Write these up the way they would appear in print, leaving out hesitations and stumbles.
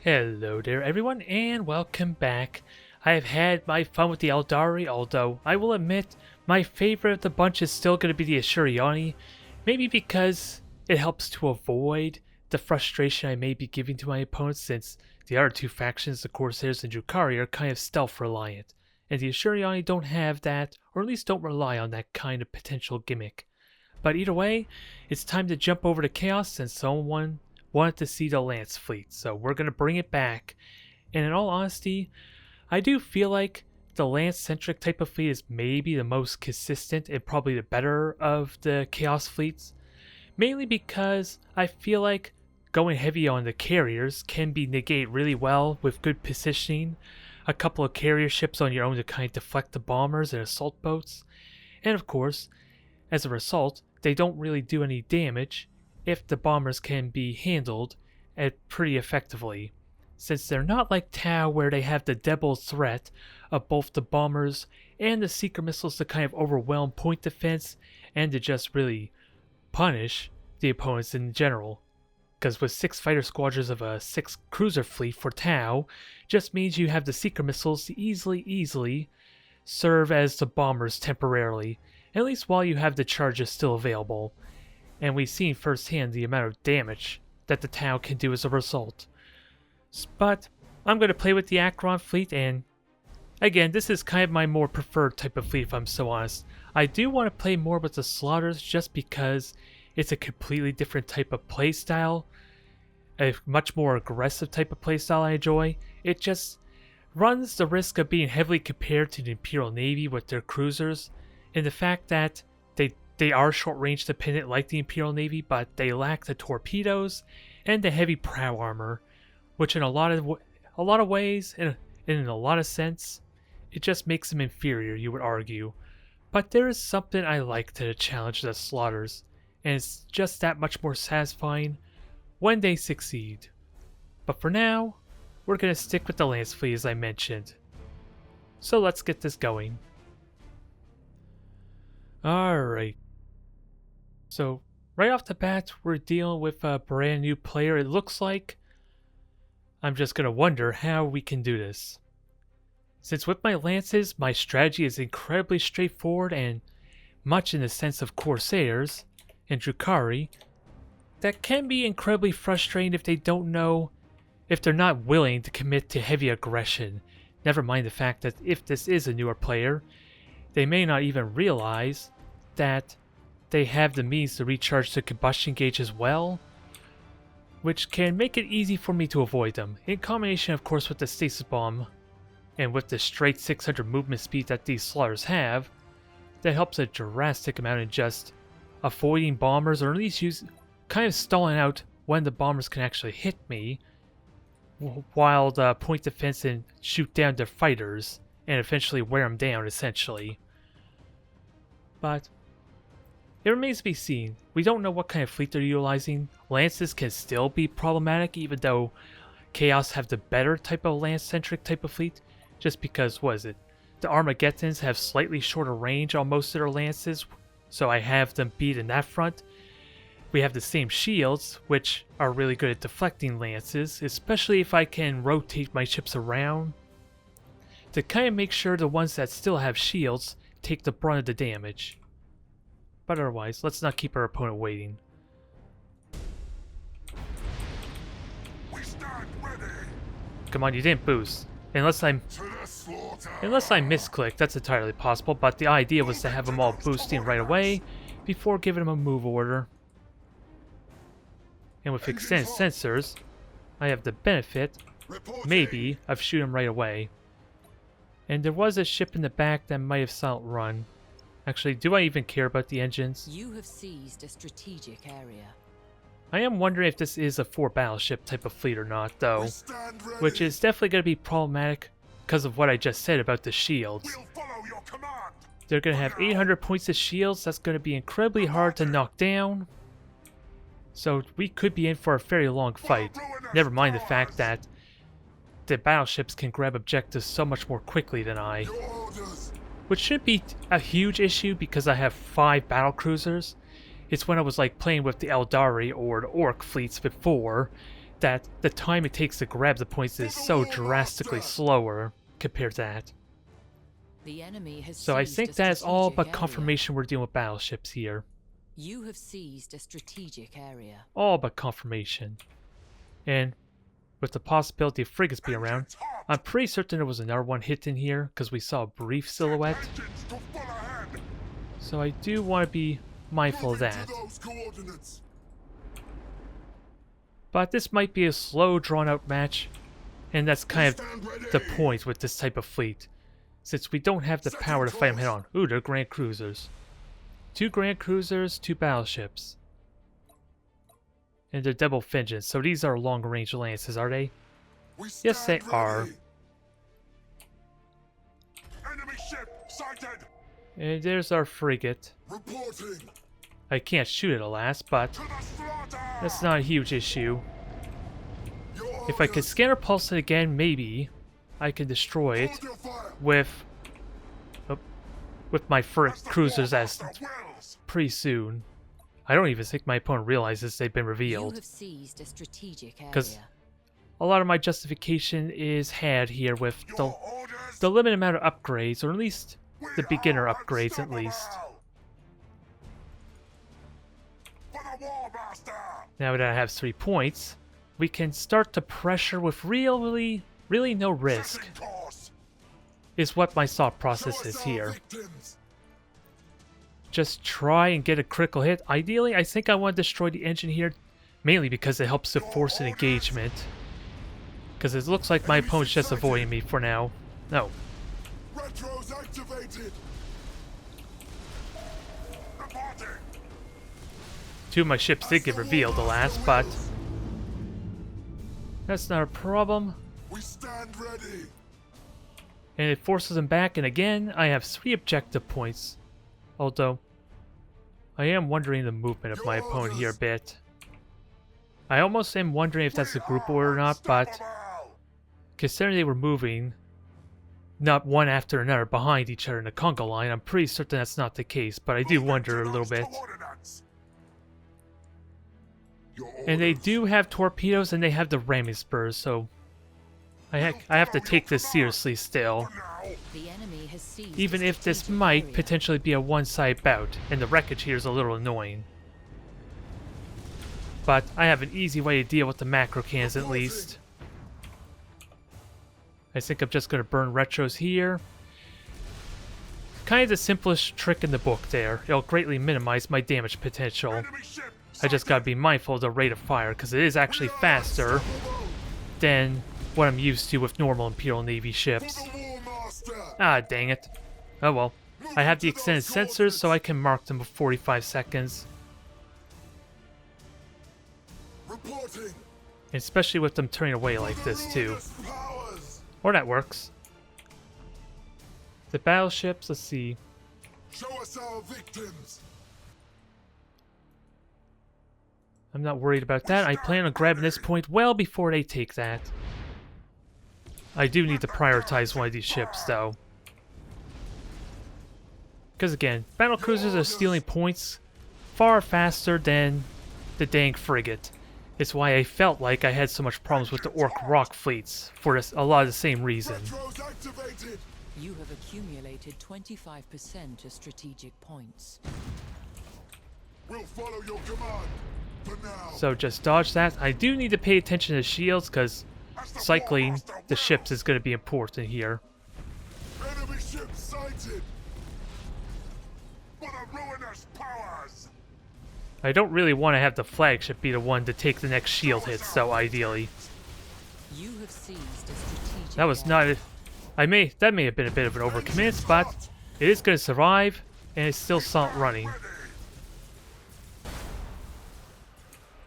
Hello there everyone and welcome back. I have had my fun with the Eldari, although I will admit my favorite of the bunch is still going to be the Ashuriani, maybe because it helps to avoid the frustration I may be giving to my opponents since the other two factions, the Corsairs and Drukhari, are kind of stealth reliant, and the Ashuriani don't have that, or at least don't rely on that kind of potential gimmick. But either way, it's time to jump over to Chaos since someone wanted to see the Lance fleet, so we're going to bring it back. And in all honesty, I do feel like the Lance-centric type of fleet is maybe the most consistent and probably the better of the Chaos fleets, mainly because I feel like going heavy on the carriers can be negated really well with good positioning, a couple of carrier ships on your own to kind of deflect the bombers and assault boats, and of course, as a result, they don't really do any damage if the bombers can be handled pretty effectively, since they're not like Tau where they have the double threat of both the bombers and the seeker missiles to kind of overwhelm point defense and to just really punish the opponents in general. Because with 6 fighter squadrons of a 6 cruiser fleet for Tau just means you have the seeker missiles to easily serve as the bombers temporarily, at least while you have the charges still available. And we've seen firsthand the amount of damage that the Tau can do as a result. But I'm going to play with the Acheron fleet, and again, this is kind of my more preferred type of fleet if I'm so honest. I do want to play more with the Slaughters just because it's a completely different type of playstyle, a much more aggressive type of playstyle I enjoy. It just runs the risk of being heavily compared to the Imperial Navy with their cruisers, and the fact that they are short-range dependent like the Imperial Navy, but they lack the torpedoes and the heavy prow armor, which in a lot of ways, and in a lot of sense, it just makes them inferior, you would argue. But there is something I like to the challenge of the Slaughters, and it's just that much more satisfying when they succeed. But for now, we're going to stick with the Lance fleet as I mentioned. So let's get this going. Alright. So, right off the bat, we're dealing with a brand new player, it looks like. I'm just going to wonder how we can do this. Since with my Lances, my strategy is incredibly straightforward and much in the sense of Corsairs and Drukhari, that can be incredibly frustrating if they're not willing to commit to heavy aggression. Never mind the fact that if this is a newer player, they may not even realize that they have the means to recharge the combustion gauge as well, which can make it easy for me to avoid them. In combination, of course, with the stasis bomb and with the straight 600 movement speed that these Slaughters have, that helps a drastic amount in just avoiding bombers, or at least kind of stalling out when the bombers can actually hit me, while the point defense and shoot down their fighters and eventually wear them down, essentially. But it remains to be seen. We don't know what kind of fleet they're utilizing. Lances can still be problematic, even though Chaos have the better type of Lance-centric type of fleet, just because, what is it? The Armageddons have slightly shorter range on most of their Lances, so I have them beat in that front. We have the same shields, which are really good at deflecting Lances, especially if I can rotate my ships around to kind of make sure the ones that still have shields take the brunt of the damage. But otherwise, let's not keep our opponent waiting. We stand ready. Come on, you didn't boost. Unless I misclicked, that's entirely possible, but the idea was to have them all boosting right away before giving them a move order. And with extended sensors, I have the benefit, maybe, of shooting them right away. And there was a ship in the back that might have silent run. Actually, do I even care about the engines? You have seized a strategic area. I am wondering if this is a 4 battleship type of fleet or not, though. Which is definitely going to be problematic because of what I just said about the shields. We'll follow your command. They're going to have 800 points of shields. That's going to be incredibly hard to knock down. So we could be in for a very long fight. Never mind the fact that the battleships can grab objectives so much more quickly than I. Which shouldn't be a huge issue because I have 5 battle cruisers. It's when I was like playing with the Eldari or the Orc fleets before that the time it takes to grab the points is so drastically slower compared to that. The enemy has So I seized think a that is all strategic but area. confirmation we're dealing with battleships here. You have seized a strategic area. All but confirmation. And with the possibility of frigates being around, I'm pretty certain there was another one hidden here because we saw a brief silhouette. Engines to full ahead. So I do want to be mindful of Moving that. to those coordinates. But this might be a slow, drawn-out match, and that's kind of Stand ready. the point with this type of fleet, since we don't have the power to fight them head-on. Ooh, they're Grand Cruisers. 2 Grand Cruisers, 2 battleships. And they're double vengeance, so these are long-range lances, are they? We Yes, they stand are. ready. Enemy ship sighted. And there's our frigate. Reporting. I can't shoot it, alas, but To the slaughter. that's not a huge issue. Your If I could orders. scanner pulse it again, maybe I can destroy it Hold your fire. with my first As the cruisers as Warmaster wills. pretty soon. I don't even think my opponent realizes they've been You revealed. have seized a strategic 'Cause area. A lot of my justification is had here with Your the orders. limited amount of upgrades, or at least We the beginner are upgrades at least. unstoppable. For the Warmaster. Now that I have 3 points, we can start to pressure with really no risk, Setting course. is what my thought Show process us is our here. victims. Just try and get a critical hit. Ideally, I think I want to destroy the engine here, mainly because it helps to force an engagement. Because it looks like my opponent's just avoiding me for now. No. Retros activated. Reporting. 2 of my ships did get revealed, alas, but that's not a problem. We stand ready. And it forces them back, and again, I have 3 objective points. Although, I am wondering the movement of my opponent here a bit. I almost am wondering if that's a group order or not, but Unstoppable. considering they were moving not one after another behind each other in the conga line, I'm pretty certain that's not the case, but I do Moving wonder to a little those bit. coordinates. Your And they orders. do have torpedoes and they have the ramming spurs, so I have to take this seriously still. For now. The enemy has seized Even a if this strategic might area. potentially be a one-side bout, and the wreckage here is a little annoying. But I have an easy way to deal with the macro cans at least. I think I'm just going to burn retros here. Kind of the simplest trick in the book there. It'll greatly minimize my damage potential. Enemy ship I just gotta be mindful of the rate of fire, because it is actually faster than what I'm used to with normal Imperial Navy ships. For the Warmaster. Ah, dang it. Oh well. I have the extended sensors, so I can mark them for 45 seconds. Reporting. Especially with them turning away like this, too. Luminous powers. Or that works. The battleships, let's see. Show us our victims. I'm not worried about that. I plan on grabbing this point well before they take that. I do need to prioritize one of these ships, though. Because again, battle cruisers are stealing points far faster than the dang frigate. It's why I felt like I had so much problems with the Orc Rock fleets, for a lot of the same reason. Retros activated. You have accumulated 25% of strategic points. We'll follow your command. For now. So just dodge that. I do need to pay attention to shields, because As the cycling Warmaster the wills. ships is going to be important here. Enemy ship sighted. For the ruinous powers. I don't really want to have the flagship be the one to take the next shield hit, so ideally. You have seized a strategic That was area. not... that may have been a bit of an overcommit, but it is going to survive, and it's still running. Ready.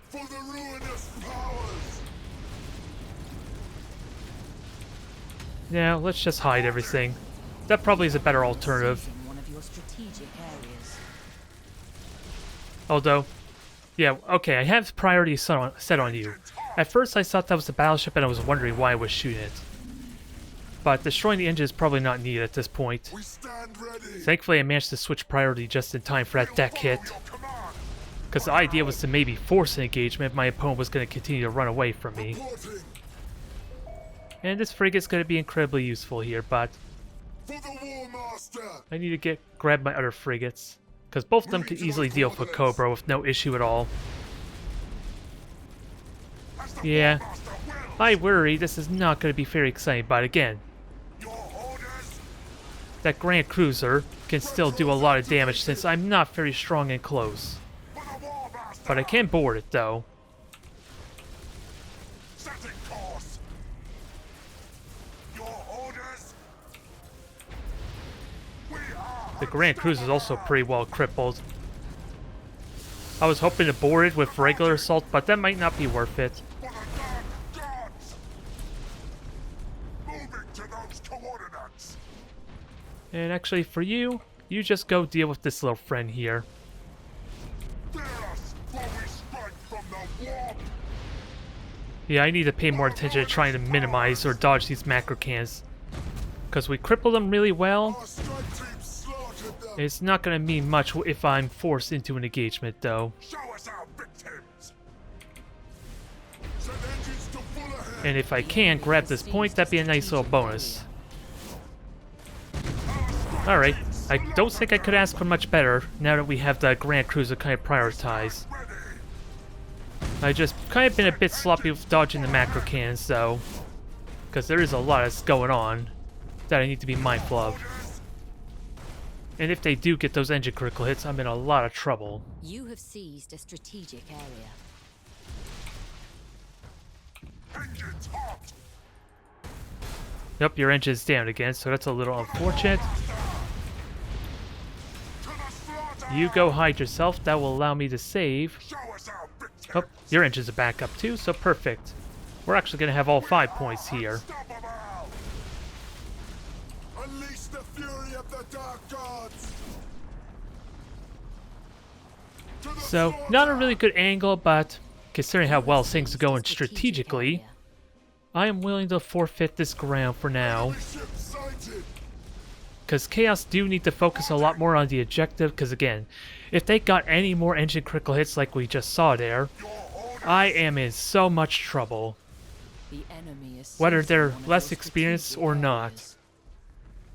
For the ruinous powers. Now, let's just hide everything. That probably is a better alternative. Seizing one of your strategic areas. Although, yeah, okay, I have priority set on you. At first I thought that was the battleship and I was wondering why I was shooting it. But destroying the engine is probably not needed at this point. We stand ready. Thankfully I managed to switch priority just in time for that deck hit. Follow your command. Because the idea was to maybe force an engagement if my opponent was going to continue to run away from me. Reporting. And this frigate's going to be incredibly useful here, but For the War Master. I need to grab my other frigates. Because both of them can easily deal with a Cobra with no issue at all. Yeah, I worry this is not going to be very exciting, but again, Your orders. that Grand Cruiser can still do a lot of damage since I'm not very strong and close. For the War Master. But I can board it though. Setting course. Your orders. We are. The Grand Cruiser is also pretty well crippled. I was hoping to board it with regular assault, but that might not be worth it. For the dark gods. Moving to those coordinates. And actually for you, you just go deal with this little friend here. Fear us, for we strike from the warp. Yeah, I need to pay more attention to trying to minimize or dodge these macro cannons. Because we crippled them really well. Our strike team slaughtered them. It's not going to mean much if I'm forced into an engagement though. Show us our victims. Send engines to full ahead. And if I can grab this point, that'd be a nice little bonus. Alright, I don't think I could ask for much better now that we have the Grand Cruiser kind of prioritized. Ready. I just kind of been a bit sloppy with dodging the macro cannons though. Because there is a lot that's going on that I need to be mindful of. And if they do get those engine critical hits, I'm in a lot of trouble. You have seized a strategic area. Engines hot. Yep, your engine's down again, so that's a little unfortunate. To the slaughter. You go hide yourself, that will allow me to save. Show us our victims. Oh, your engines are back up too, so perfect. We're actually going to have all 5 points here. Unstoppable. Unleash the fury of the dark gods. To the So, slaughter. not a really good angle, but considering how well things are going Strategic strategically, area. I am willing to forfeit this ground for now. Enemy ship sighted. Because Chaos do need to focus a lot more on the objective, because again, if they got any more engine critical hits like we just saw there, Your orders. I am in so much trouble. The enemy is Whether seizing they're one of less those experienced strategic or not. areas.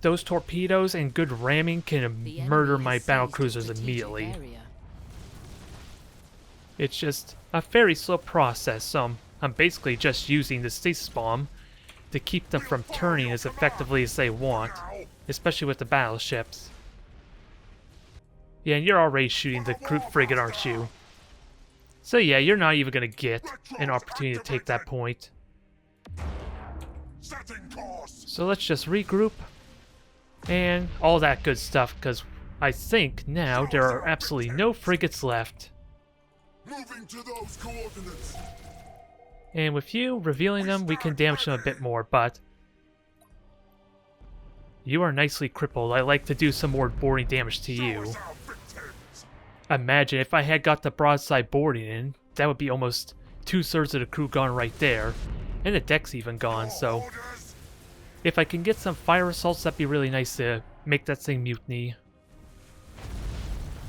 Those torpedoes and good ramming can The enemy murder has my seized battle a cruisers strategic immediately. area. It's just a very slow process, so I'm basically just using the stasis bomb to keep them from turning as effectively as they want, especially with the battleships. Yeah, and you're already shooting the crew frigate, aren't you? So yeah, you're not even gonna get an opportunity to take that point. Setting course. So let's just regroup and all that good stuff, because I think now there are absolutely no frigates left. Moving to those coordinates. And with you revealing them, we can damage them a bit more, but you are nicely crippled. I like to do some more boarding damage to Show you. us our victims. Imagine if I had got the broadside boarding in, that would be almost 2/3 of the crew gone right there. And the deck's even gone, so Orders. if I can get some fire assaults, that'd be really nice to make that thing mutiny.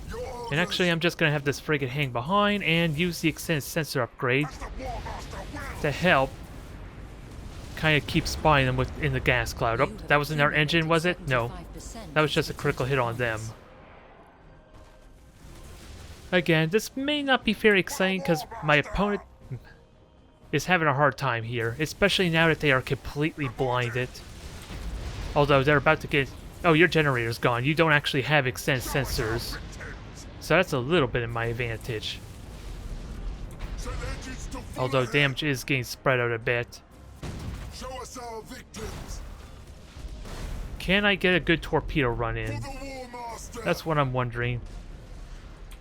Your orders. And actually, I'm just going to have this frigate hang behind and use the extended sensor upgrade As the War Master will. to help kind of keep spying them within the gas cloud. Oh, You have that was in our engine, was it? No, 75% that was just a critical hit on them. Again, this may not be very exciting because my opponent is having a hard time here, especially now that they are completely blinded. Although they're about to get... Oh, your generator's gone. You don't actually have extended sensors. So that's a little bit in my advantage. Send engines to full Although ahead. damage is getting spread out a bit. Show us our victims. Can I get a good torpedo run For in? the War Master. That's what I'm wondering.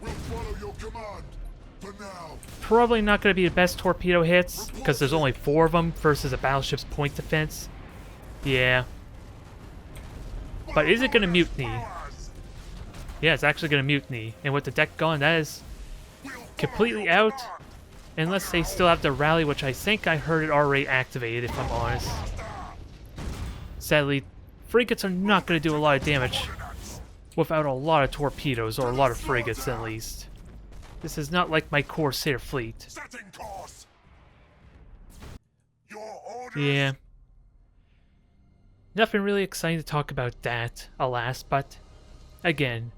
We'll follow your command. For now. Probably not going to be the best torpedo hits, because there's only 4 of them versus a battleship's point defense. Yeah. But is it going to mutiny? Yeah, it's actually going to mutiny. And with the deck gone, that is completely out. Unless they still have to rally, which I think I heard it already activated, if I'm honest. Sadly, frigates are not going to do a lot of damage without a lot of torpedoes, or a lot of frigates at least. This is not like my Corsair fleet. Setting course. Your orders. Yeah. Nothing really exciting to talk about that, alas, but again,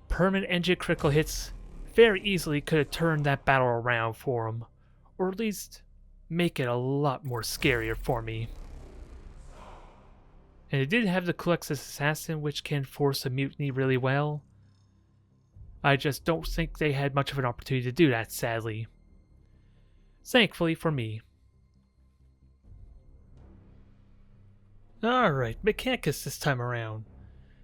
permanent engine critical hits very easily could have turned that battle around for him, or at least make it a lot more scarier for me. And it did have the Colexus Assassin, which can force a mutiny really well. I just don't think they had much of an opportunity to do that, sadly. Thankfully for me. Alright, Mechanicus this time around.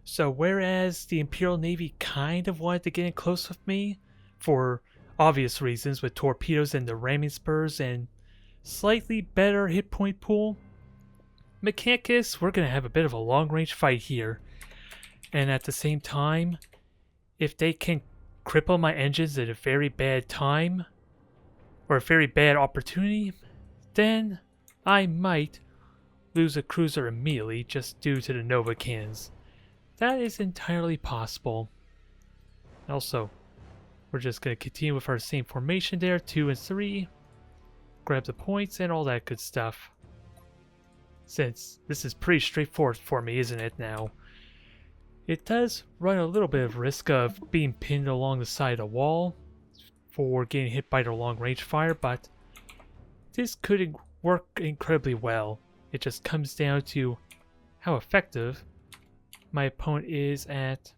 So whereas the Imperial Navy kind of wanted to get in close with me, for obvious reasons with torpedoes and the ramming spurs and slightly better hit point pool, Mechanicus, we're going to have a bit of a long range fight here. And at the same time, if they can cripple my engines at a very bad time, or a very bad opportunity, then I might lose a cruiser immediately just due to the Nova cannons. That is entirely possible. Also, we're just going to continue with our same formation there, 2 and 3. Grab the points and all that good stuff. Since this is pretty straightforward for me, isn't it now? It does run a little bit of risk of being pinned along the side of the wall for getting hit by their long range fire, but this could work incredibly well. It just comes down to how effective my opponent is at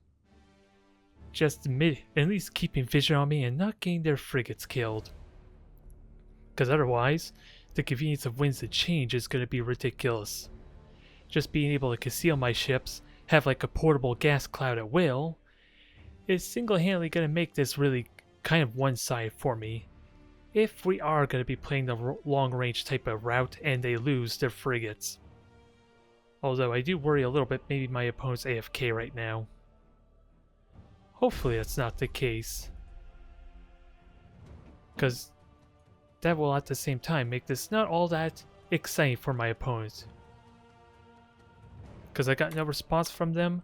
just at least keeping vision on me and not getting their frigates killed. Because otherwise, the convenience of winds to change is going to be ridiculous. Just being able to conceal my ships, have like a portable gas cloud at will, is single-handedly going to make this really kind of one-sided for me. If we are going to be playing the long-range type of route and they lose their frigates. Although I do worry a little bit maybe my opponent's AFK right now. Hopefully that's not the case. Because that will at the same time make this not all that exciting for my opponent. Because I got no response from them.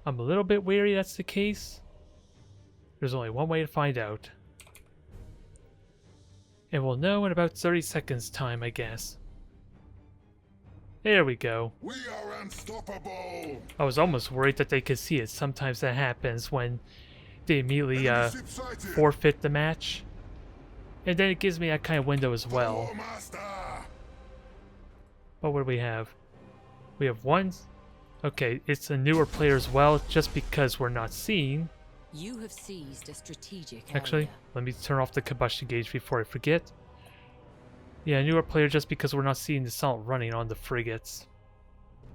I'm a little bit wary that's the case. There's only one way to find out. And we'll know in about 30 seconds time, I guess. There we go. We are unstoppable. I was almost worried that they could see it. Sometimes that happens when they immediately forfeit the match. And then it gives me that kind of window as well. But what do we have? We have one. Okay, it's a newer player as well, just because we're not seeing. You have seized a strategic area. Actually, let me turn off the combustion gauge before I forget. Yeah, a newer player just because we're not seeing the assault running on the frigates.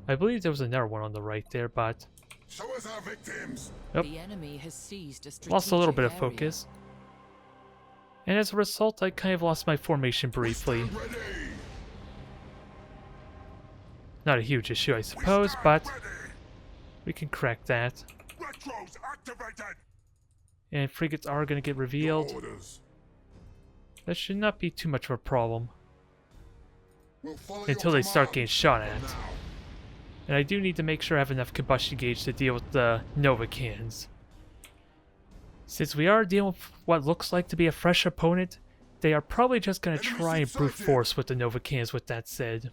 I believe there was another one on the right there, but Show us our victims. The enemy has seized a strategic lost a little bit of area. focus. And as a result, I kind of lost my formation briefly. Stand ready. Not a huge issue, I suppose, but Ready. we can crack that. Retros activated. And frigates are going to get revealed. Orders. That should not be too much of a problem We'll follow until your they start command. getting shot at. Now. And I do need to make sure I have enough combustion gauge to deal with the Nova cannons. Since we are dealing with what looks like to be a fresh opponent, they are probably just going to try and brute force with the Nova cannons with that said.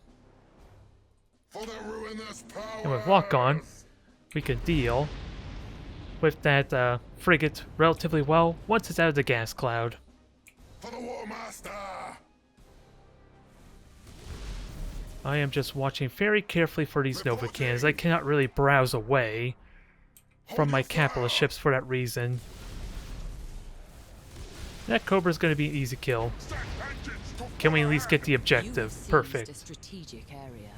For the ruinous power. And with lock on, we can deal with that frigate relatively well once it's out of the gas cloud. For the War Master. I am just watching very carefully for these Nova cannons. I cannot really browse away from my capitalist ships for that reason. That Cobra is going to be an easy kill. Set engines to Can we at least get the You have objective? seized Perfect. a strategic area.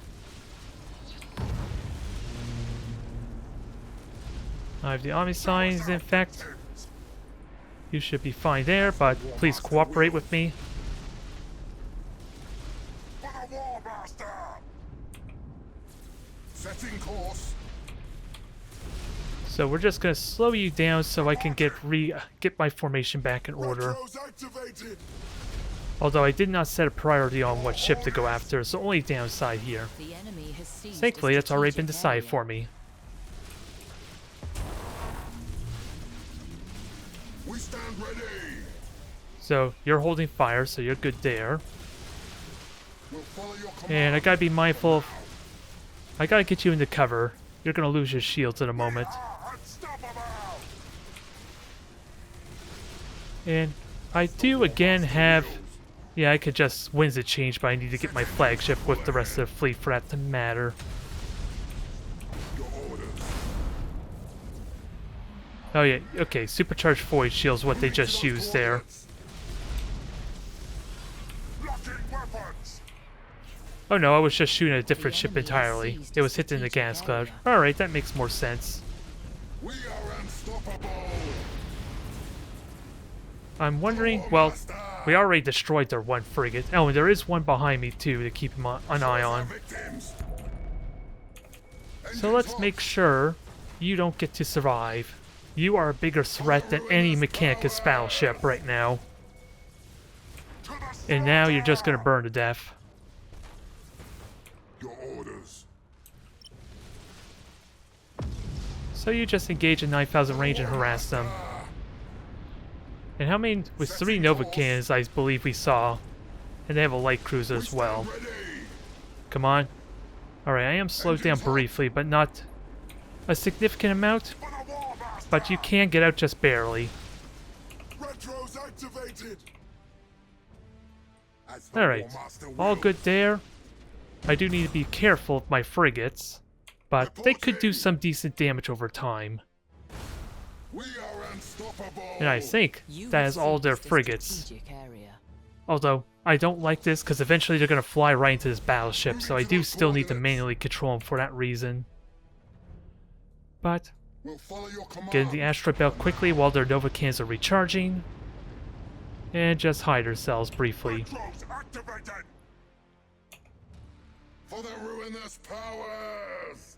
I have the Omni signs, in fact. You should be fine there, but please cooperate with me. For the War Master. Setting course. So we're just going to slow you down so I can get my formation back in order. Retros activated. Although I did not set a priority on what ship to go after, so only downside here. The enemy has seized Thankfully, a that's already been strategic decided area. for me. So you're holding fire, so you're good there. We'll follow your command. And I gotta be mindful of... I gotta get you into cover. You're gonna lose your shields in a moment. Unstoppable! And I do again have... Yeah, I could just winds of change, but I need to get my flagship with the rest of the fleet for that to matter. Your orders. Oh yeah, okay, supercharged void shield's what they just used there. Locking weapons. Oh no, I was just shooting at a different ship entirely. It was hitting the gas cloud. Alright, that makes more sense. We are unstoppable. I'm wondering, well, we already destroyed their one frigate. Oh, and there is one behind me too to keep an eye on. Victims. So let's make sure you don't get to survive. You are a bigger threat than any Mechanicus battleship right now. And now you're just gonna burn to death. Your orders. So you just engage in 9,000 range and harass them. And how many? With 3 Nova cannons, I believe we saw. And they have a light cruiser as well. Ready. Come on. Alright, I am slowed down briefly, but not a significant amount. For the war master. But you can get out just barely. Retros activated. As the Alright, war master all wills. good there. I do need to be careful of my frigates, but they could do some decent damage over time. We are unstoppable. And I think You that have is all their seized a frigates. strategic area. Although, I don't like this because eventually they're going to fly right into this battleship, so I do still need to manually control them for that reason. But, We'll follow your command. get in the asteroid belt quickly while their Nova cans are recharging. And just hide ourselves briefly. Retros activated. For the ruinous powers.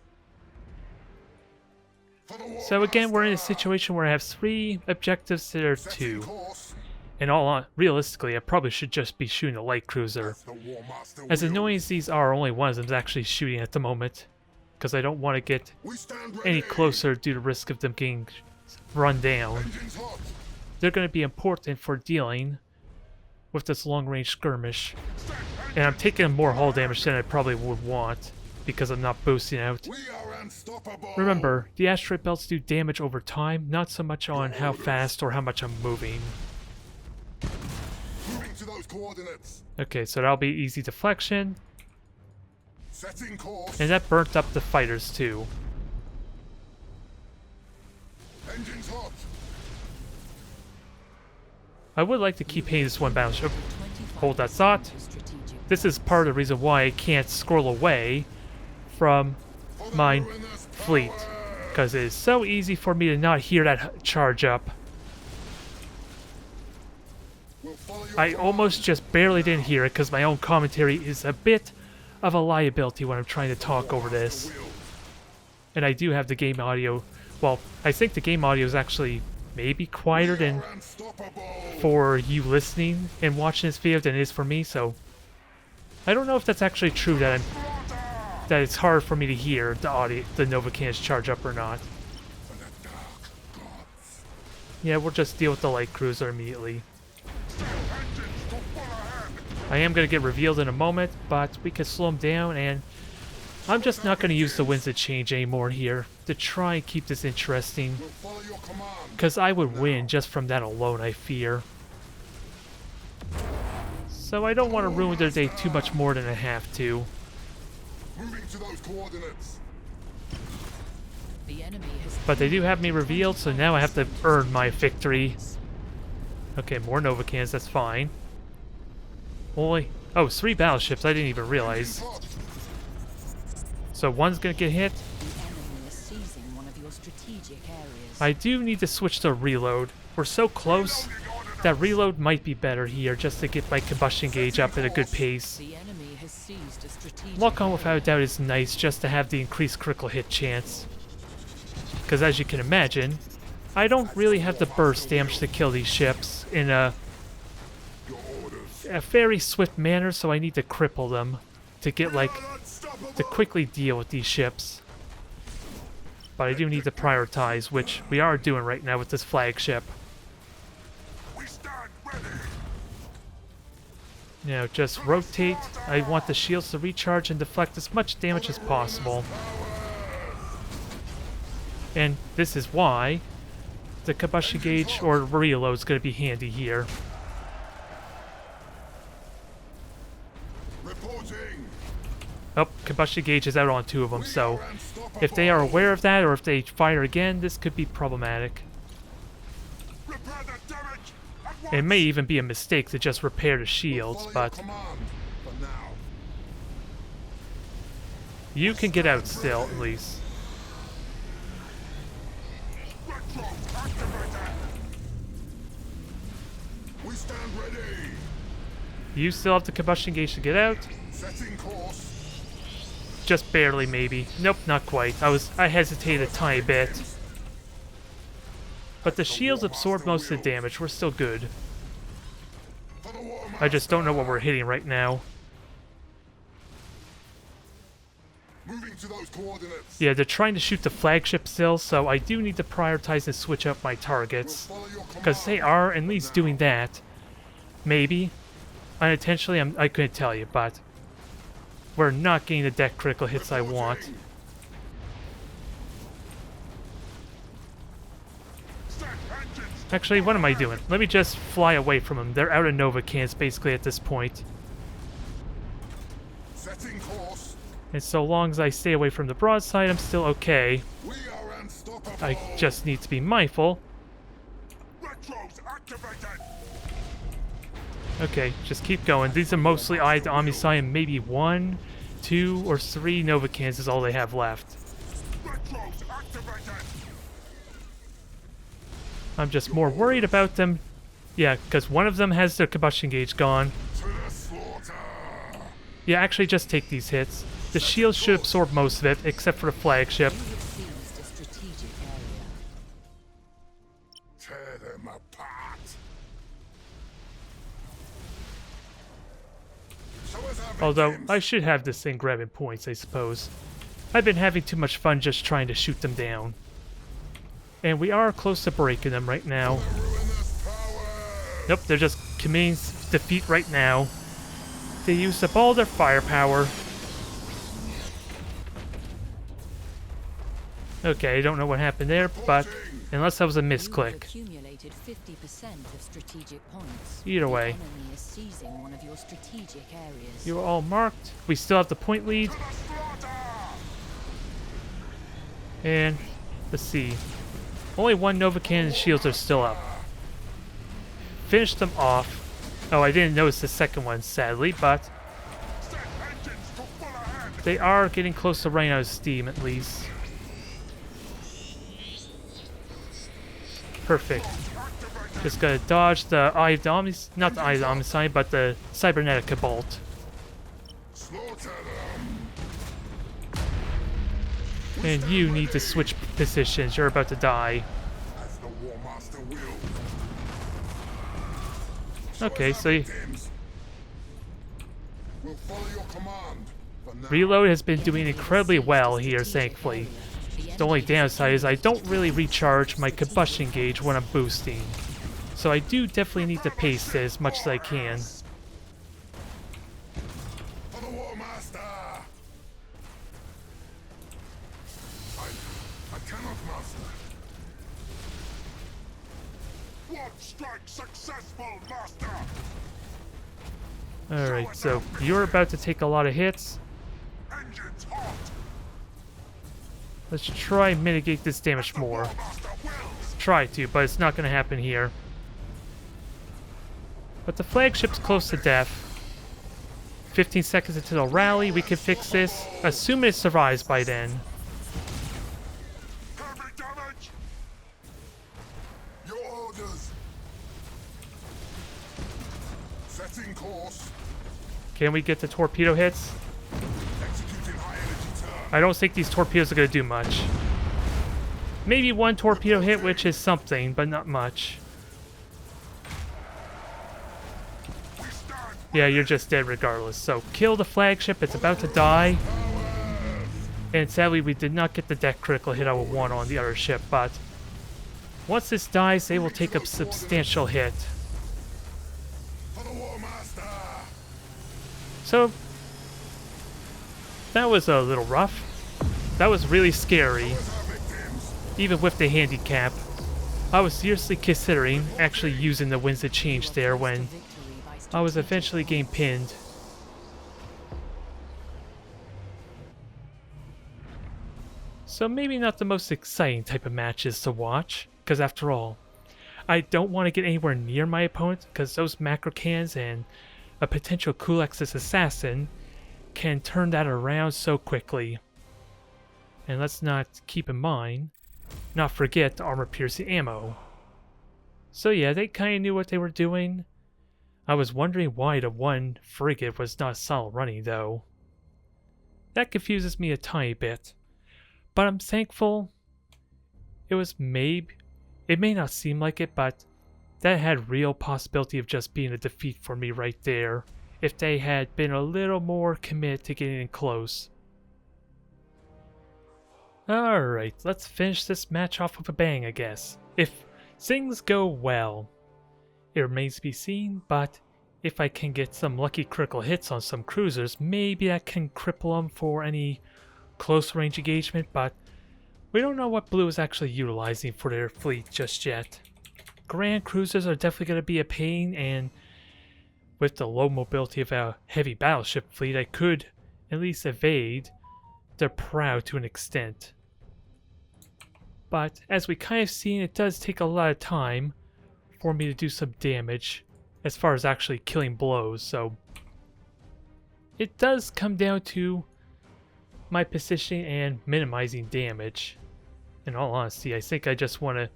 For the war So again, we're in a master. situation where I have 3 objectives that are Setting 2. course. And realistically, I probably should just be shooting a light cruiser. As the war master As wills. annoying as these are, only one of them is actually shooting at the moment. Because I don't want to get We stand ready. any closer due to risk of them getting run down. Engines hot. They're going to be important for dealing with this long-range skirmish. And I'm taking more hull damage than I probably would want, because I'm not boosting out. We are unstoppable. Remember, the asteroid belts do damage over time, not so much on how fast or how much I'm moving. Moving to those coordinates. Okay, so that'll be easy deflection, Setting course. and that burnt up the fighters too. Engines hot. I would like to keep hitting this one battleship. 25% Hold that thought. to strategic This is part of the reason why I can't scroll away from For the my ruinous fleet. powers. Because it is so easy for me to not hear that charge up. We'll follow your I command. almost just barely didn't hear it because my own commentary is a bit of a liability when I'm trying to talk over this. And I do have the game audio. Well, I think the game audio is actually maybe quieter than We are unstoppable. for you listening and watching this video than it is for me, so I don't know if that's actually true that it's hard for me to hear the audio, the Nova cans charge up or not. For the dark gods. Yeah, we'll just deal with the light cruiser immediately. I am going to get revealed in a moment, but we can slow him down, and I'm just not going to use the winds of change anymore here to try and keep this interesting, We'll follow your command. because I would win just from that alone, I fear. So I don't want to ruin their day too much more than I have to. Moving to those coordinates. The enemy has But they do have me revealed, so now I have to earn my victory. Okay, more Nova cans, that's fine. Only... Oh, 3 battleships, I didn't even realize. Hot. So one's gonna get hit. the enemy is seizing one of your strategic areas. I do need to switch to reload. We're so close that reload might be better here just to get my combustion gauge up at a good pace. The enemy has seized a strategic Lock on area. without a doubt is nice just to have the increased critical hit chance. Because as you can imagine, I don't really have the burst damage to kill these ships in a very swift manner, so I need to cripple them to get like to quickly deal with these ships. But I do need to prioritize, which we are doing right now with this flagship. We stand ready. Now just rotate. I want the shields to recharge and deflect as much damage as possible. And this is why the combustion gauge or reload is going to be handy here. Oh, combustion gauge is out on 2 of them, so if they are aware of that or if they fire again, this could be problematic. It may even be a mistake to just repair the shields, but you can get out still, at least. We stand ready. You still have the combustion gauge to get out. Setting course. Just barely, maybe. Nope, not quite. I hesitated a tiny bit. But the shields absorb most of the damage. We're still good. I just don't know what we're hitting right now. Moving to those coordinates. Yeah, they're trying to shoot the flagship still, so I do need to prioritize and switch up my targets. Because they are at least doing that. Maybe. Unintentionally, I couldn't tell you, but we're not getting the deck critical hits I want. Actually, what am I doing? Let me just fly away from them. They're out of Nova cans basically at this point. Setting course. And so long as I stay away from the broadside, I'm still okay. We are unstoppable. I just need to be mindful. Retros activated. Okay, just keep going. These are mostly eyed Omnisci, and maybe 1, 2, or 3 Nova cans is all they have left. Retros activated. I'm just more worried about them. Yeah, because one of them has their combustion gauge gone. To the slaughter. Yeah, actually just take these hits. The shields should absorb most of it, except for the flagship. You have seized a strategic area. Tear them apart. Show us our Although, victims. I should have this thing grabbing points, I suppose. I've been having too much fun just trying to shoot them down. And we are close to breaking them right now. Ruinous power. Nope, they're just committing defeat right now. They used up all their firepower. Okay, I don't know what happened there, but unless that was a You have misclick. accumulated 50% of strategic points. Either The way. enemy is seizing one of your strategic areas. You are all marked. We still have the point lead. To the slaughter. And let's see. Only 1 Nova Cannon shields are still up. Finish them off. Oh, I didn't notice the second one, sadly, but Set engines to full ahead. they are getting close to running out of steam, at least. Perfect. Just gotta dodge the Eye of the Omnis... Not the Eye of the Omnisci, but the Cybernetica Bolt. Slaughter them. And you need to switch positions. You're about to die. As the War Master will. Okay, so Victims. We'll follow your command. For now. Reload has been doing incredibly well here, thankfully. The only downside is I don't really recharge my combustion gauge when I'm boosting. So I do definitely need to pace it as much as I can. For the War Master. I cannot, Master. One strike successful, Master. Alright, so you're about to take a lot of hits. Engines hot. Let's try and mitigate this damage more. War Master wills. Try to, but it's not going to happen here. But the flagship's close to death. 15 seconds into the rally, we can fix this. Assuming it survives by then. Heavy damage. Your orders. Setting course. Can we get the torpedo hits? Executing high energy turn. I don't think these torpedoes are going to do much. Maybe 1 torpedo hit, which is something, but not much. We stand. Yeah, you're just dead regardless. So kill the flagship, it's about to die. And sadly, we did not get the deck critical hit I would want on the other ship, but once this dies, they will take a substantial hit. For the War Master. So, that was a little rough. That was really scary, even with the handicap. I was seriously considering actually using the winds of change there when I was eventually getting pinned. So maybe not the most exciting type of matches to watch, because after all, I don't want to get anywhere near my opponent, because those macro cannons and a potential Kulex's assassin can turn that around so quickly. And let's not forget the armor-piercing ammo. So yeah, they kind of knew what they were doing. I was wondering why the one frigate was not solid running though. That confuses me a tiny bit. But I'm thankful it may not seem like it, but that had real possibility of just being a defeat for me right there, if they had been a little more committed to getting in close. Alright, let's finish this match off with a bang, I guess. If things go well. It remains to be seen, but if I can get some lucky critical hits on some cruisers, maybe I can cripple them for any close range engagement, but we don't know what Blue is actually utilizing for their fleet just yet. Grand cruisers are definitely going to be a pain, and with the low mobility of a heavy battleship fleet, I could at least evade their prow to an extent. But as we kind of seen, it does take a lot of time for me to do some damage as far as actually killing blows, so it does come down to my positioning and minimizing damage. In all honesty, I think I just want to...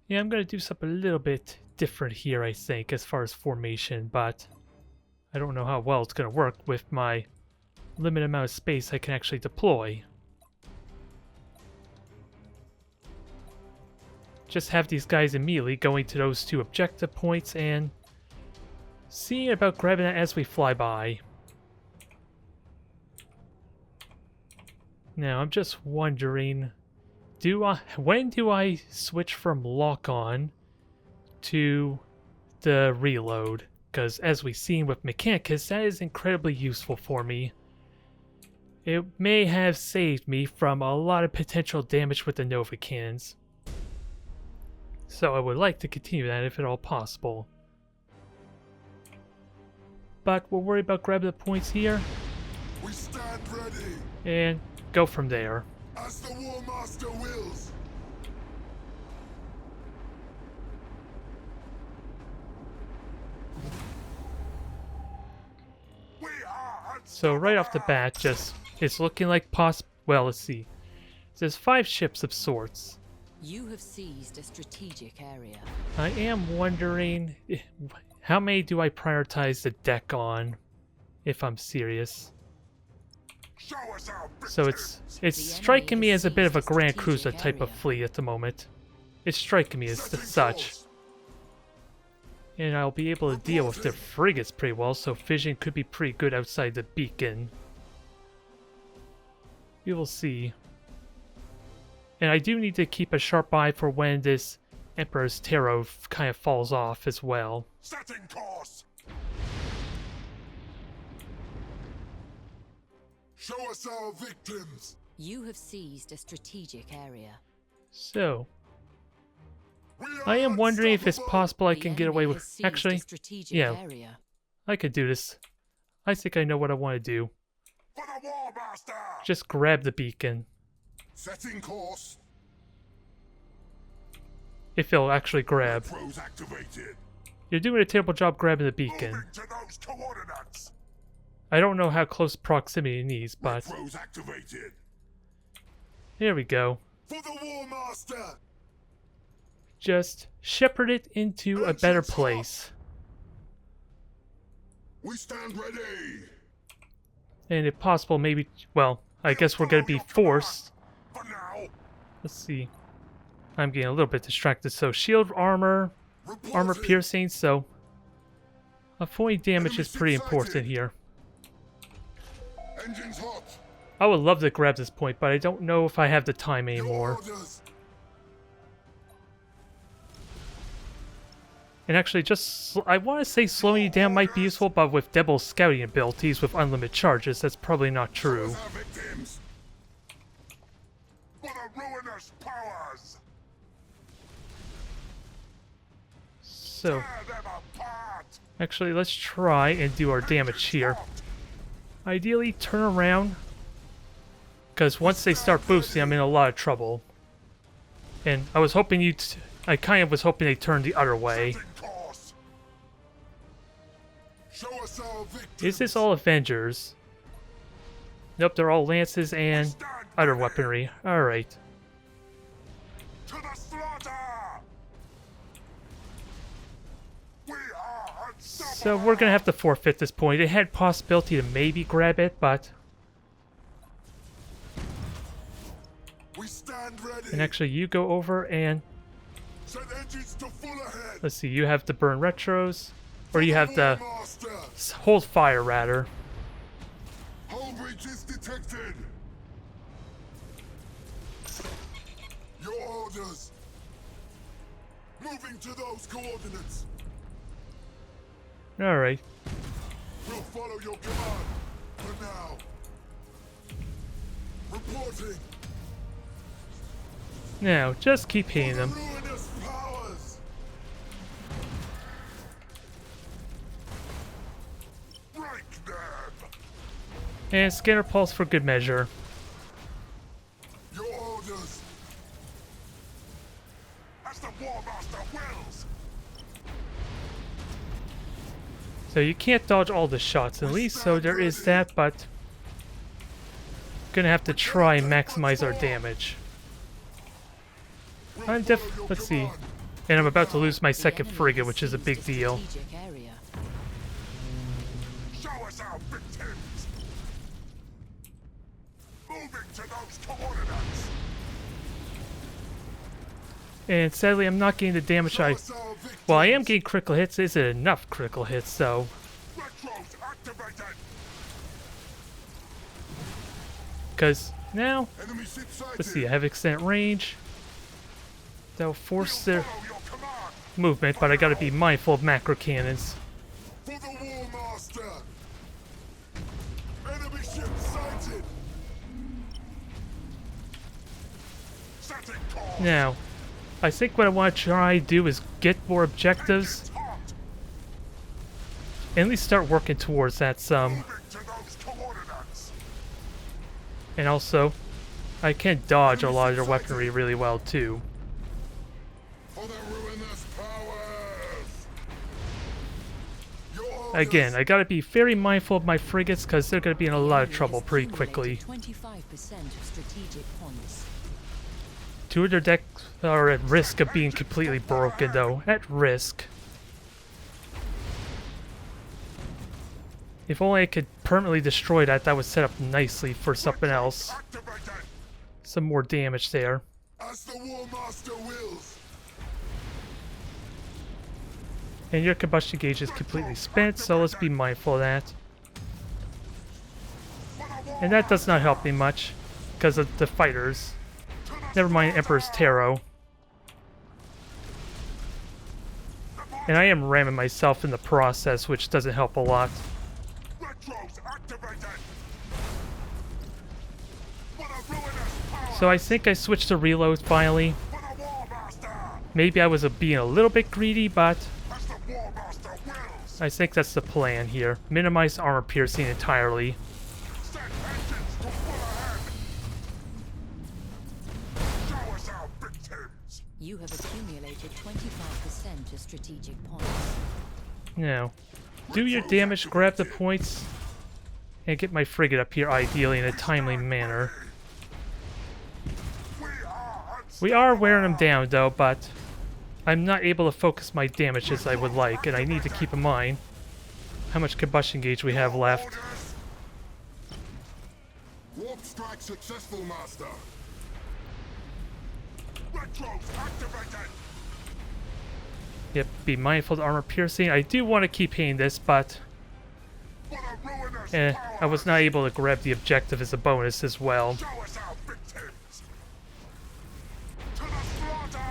Yeah, I'm going to do something a little bit different here, I think, as far as formation, but I don't know how well it's going to work with my limited amount of space I can actually deploy. Just have these guys immediately going to those two objective points and seeing about grabbing that as we fly by. Now, I'm just wondering, when do I switch from lock-on to the reload? Because as we've seen with Mechanicus, that is incredibly useful for me. It may have saved me from a lot of potential damage with the Nova cannons. So I would like to continue that if at all possible. But we'll worry about grabbing the points here. We stand ready. And go from there. As the War Master wills. We are So right off the bat, it's looking like well, let's see. There's 5 ships of sorts. You have seized a strategic area. I am wondering, how many do I prioritize the deck on, if I'm serious? Show us our So it's striking me as a bit of a Grand Cruiser type of fleet at the moment. It's striking me as such. And I'll be able to deal with the frigates pretty well, so vision could be pretty good outside the beacon. We will see. And I do need to keep a sharp eye for when this Emperor's Tarot kind of falls off as well. setting course. Show us our victims. You have seized a strategic area. So, We I are am wondering if it's unstoppable. possible I The can get enemy away has with... seized a Actually, strategic yeah. area. I could do this. I think I know what I want to do. For the War Master. Just grab the beacon. Setting course. If it'll actually grab. Pros activated. You're doing a terrible job grabbing the beacon. Moving to those coordinates. I don't know how close proximity it needs, but Pros activated. here we go. For the War Master. Just shepherd it into a better place. We stand ready. And if possible, maybe... Well, I guess we're going to be forced. For now. Let's see. I'm getting a little bit distracted. So shield armor, armor Reporting. piercing, so... avoiding damage is pretty important here. Engines hot. I would love to grab this point, but I don't know if I have the time anymore. Your orders. And actually, I want to say slowing you down might be useful, but with Devil's scouting abilities with unlimited charges, that's probably not true. Our victims. For the ruinous powers. So, Tear them apart. actually, let's try and do our damage here. Ideally, turn around, because once they start boosting, I'm in a lot of trouble. And I was hoping I kind of was hoping they turned the other way. Setting course. Show us our victims. Is this all Avengers? Nope, they're all lances and other weaponry. Alright. To the slaughter. We are unstoppable. So we're gonna have to forfeit this point. It had possibility to maybe grab it, but... We stand ready. And actually, you go over and... Set engines to full ahead. Let's see, you have the burn retros. Or you have the Master. hold fire, rather. Hull breach is detected. Your orders. Moving to those coordinates. Alright. We'll follow your command. For now. Reporting. Now, just keep hitting them. Ruinous powers. Break them. And scanner pulse for good measure. Your orders. As the War Master wills. So you can't dodge all the shots, at least, so there is that, but... Gonna have to try and maximize our damage. Let's see. And I'm about to lose my second frigate, which is a big deal. Strategic area. Show us our victims. Moving to those coordinates. And sadly, I'm not getting the damage Show I... us our victims. Well, I am getting critical hits. Is it enough critical hits, though? Retros activated. Because now, Enemy ship sighted. let's see, I have extended range. That'll force their Follow your command. movement, but I gotta be mindful of macro cannons. For the War Master. Enemy ship sighted. Setting course. Now, I think what I want to try to do is get more objectives, Engines hot. and at least start working towards that some. Moving to those coordinates. And also, I can dodge a lot of their weaponry really well too. For the ruinous powers. Your orders. Again, I gotta be very mindful of my frigates because they're gonna be in a lot of trouble pretty quickly. 25% of strategic points. Two of their decks are at risk of being completely broken though. At risk. If only I could permanently destroy that, that would set up nicely for something else. Activated. Some more damage there. As the War Master wills. And your combustion gauge is completely spent, so let's be mindful of that. And that does not help me much, because of the fighters. Never mind Emperor's Tarot. And I am ramming myself in the process, which doesn't help a lot. Retros activated. For the ruinous powers. So I think I switched to reload finally. For the War Master. Maybe I was being a little bit greedy, but As the War Master wills. I think that's the plan here. Minimize armor piercing entirely. Set engines to full ahead. Show us our victims. You have accumulated 25% of strategic points. Now, do your damage, grab the points, and get my frigate up here ideally in a timely manner. We are wearing them down though, but I'm not able to focus my damage as I would like, and I need to keep in mind how much combustion gauge we have left. Warp strike successful, Master. Retros activated. Yep, be mindful of armor piercing. I do want to keep hitting this, but For the ruinous I was powers. not able to grab the objective as a bonus as well. Show us our victims. To the slaughter.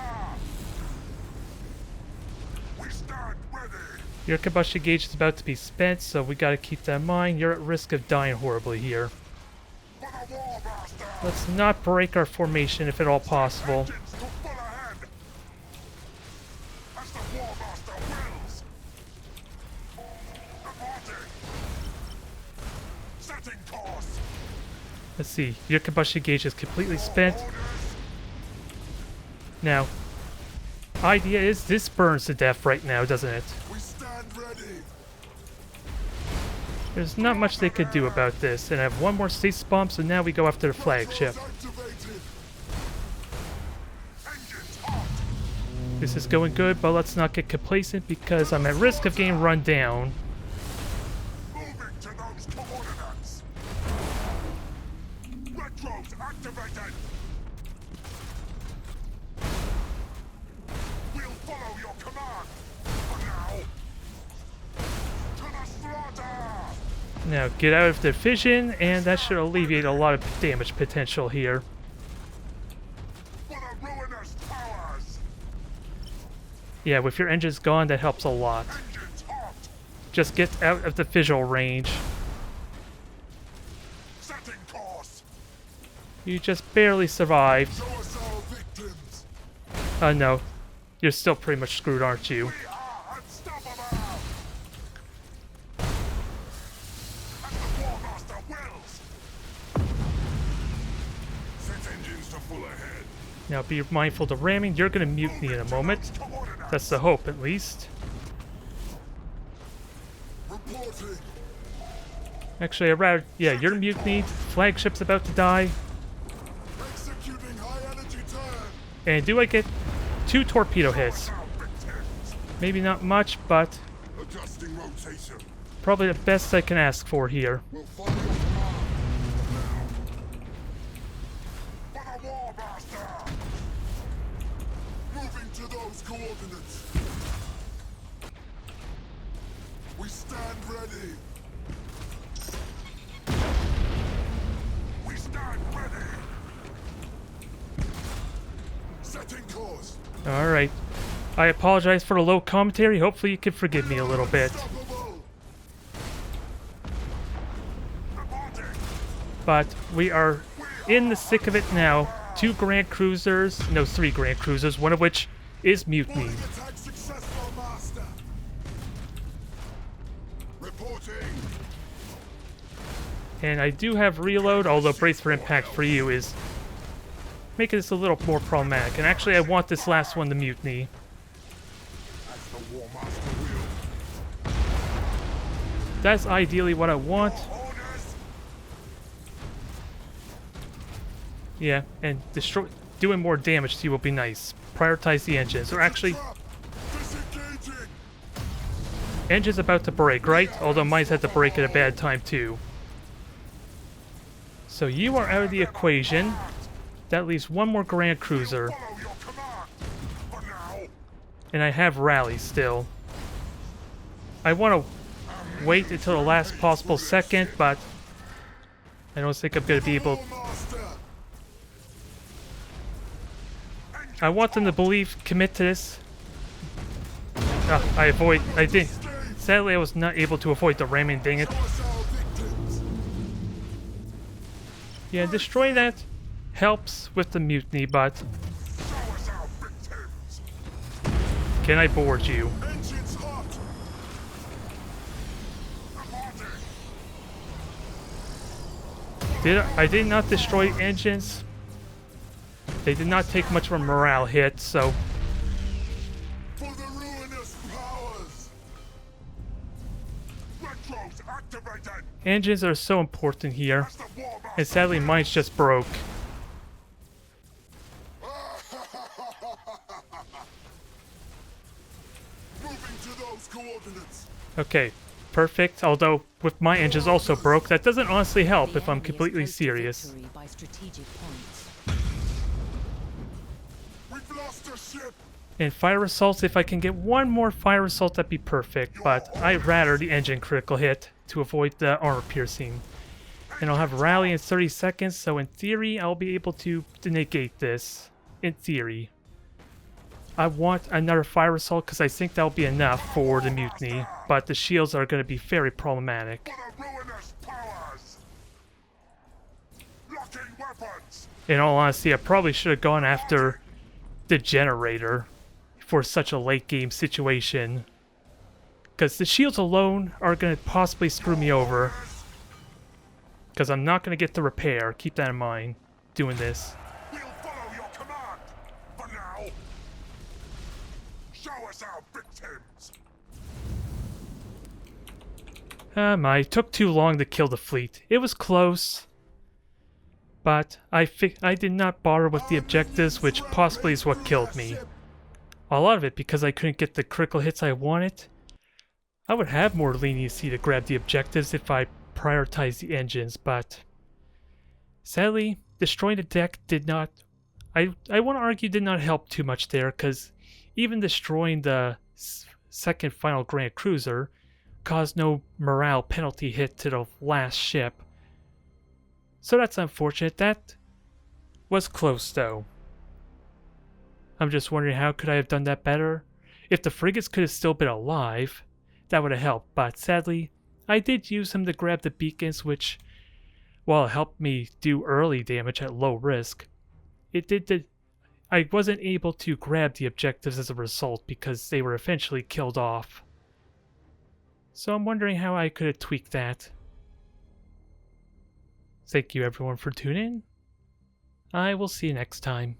We stand Your combustion gauge is about to be spent, so we gotta keep that in mind. You're at risk of dying horribly here. Let's not break our formation if at all possible. Engines to full ahead. As the War Master wills. Reporting. Setting course. Let's see. Your combustion gauge is completely spent. Orders. Now, idea is this burns to death right now, doesn't it? We stand ready. There's not much they could do about this, and I have one more stasis bomb, so now we go after the flagship. Activated. Engines hot. This is going good, but let's not get complacent because I'm at risk of getting run down. Moving to those coordinates. Retros activated. We'll follow your command. For now. To the slaughter. Now get out of their vision, and that should alleviate a lot of damage potential here. For the ruinous powers. Yeah, with your engines gone, that helps a lot. Engines hot. Just get out of the visual range. Setting course. You just barely survived. Show us our victims. No. You're still pretty much screwed, aren't you? We are unstoppable. As the War Master wills. Set engines to full ahead. Now be mindful of the ramming. You're going to mutiny in a moment. That's the hope, at least. Reporting. Actually, I'd rather... Yeah, you're mutinied. Flagship's about to die. Executing high energy turn. And do I get 2 torpedo hits? Our victims. Maybe not much, but Adjusting rotation. probably the best I can ask for here. We'll follow your command. For the War Master. Moving to those coordinates. We stand ready. We stand ready. Setting course. Alright. I apologize for the low commentary. Hopefully you can forgive me a little bit. Unstoppable. Reporting. But we are in the thick of it now. 2 Grand Cruisers, no, 3 Grand Cruisers, one of which is mutinied. Boarding attack successful, Master. Reporting. And I do have reload, although Brace for Impact for you is making this a little more problematic. And actually I want this last one to mutiny. As the War Master will. That's ideally what I want. Orders. Yeah, and doing more damage to you will be nice. Prioritize the engines. Or actually, Trap. Disengaging. engine's about to break, right? Although mine's had to break at a bad time too. So you are out of the equation. That leaves one more Grand Cruiser. Follow your command. For now. And I have Rally still. I want to wait until the last possible second, but I don't think I'm going to be able... War Master. I want them to commit to this. I didn't. Sadly, I was not able to avoid the ramming, dang it. Show us our victims. Yeah, destroy that helps with the mutiny, but Show us our victims. can I board you? Engines hot. Reporting. I did not destroy engines. They did not take much of a morale hit, so For the ruinous powers. Retros activated. engines are so important here. As the War Master. And sadly, mine's just broke. Moving to those coordinates. Okay, perfect. Although, with my engines also broke, that doesn't honestly help The if I'm enemy is completely close to serious. victory by strategic points. We've lost a ship. And fire assaults, if I can get one more fire assault, that'd be perfect. But I'd rather the engine critical hit to avoid the armor piercing. And I'll have rally in 30 seconds, so in theory, I'll be able to negate this. In theory. I want another fire assault because I think that'll be enough for the mutiny, but the shields are going to be very problematic. For the ruinous powers! Locking weapons! In all honesty, I probably should have gone after the generator for such a late game situation, because the shields alone are going to possibly screw me over, because I'm not going to get the repair. Keep that in mind doing this. We'll follow your command! For now! Show us our victims! I took too long to kill the fleet. It was close, but I did not bother with the objectives, which possibly is what killed me. A lot of it because I couldn't get the critical hits I wanted. I would have more leniency to grab the objectives if I prioritized the engines, but sadly, destroying the deck did not... I want to argue did not help too much there, because even destroying the second final Grand Cruiser caused no morale penalty hit to the last ship. So that's unfortunate. That was close though. I'm just wondering how could I have done that better? If the frigates could have still been alive, that would have helped, but sadly, I did use them to grab the beacons, which, while it helped me do early damage at low risk, I wasn't able to grab the objectives as a result because they were eventually killed off. So I'm wondering how I could have tweaked that. Thank you everyone for tuning in. I will see you next time.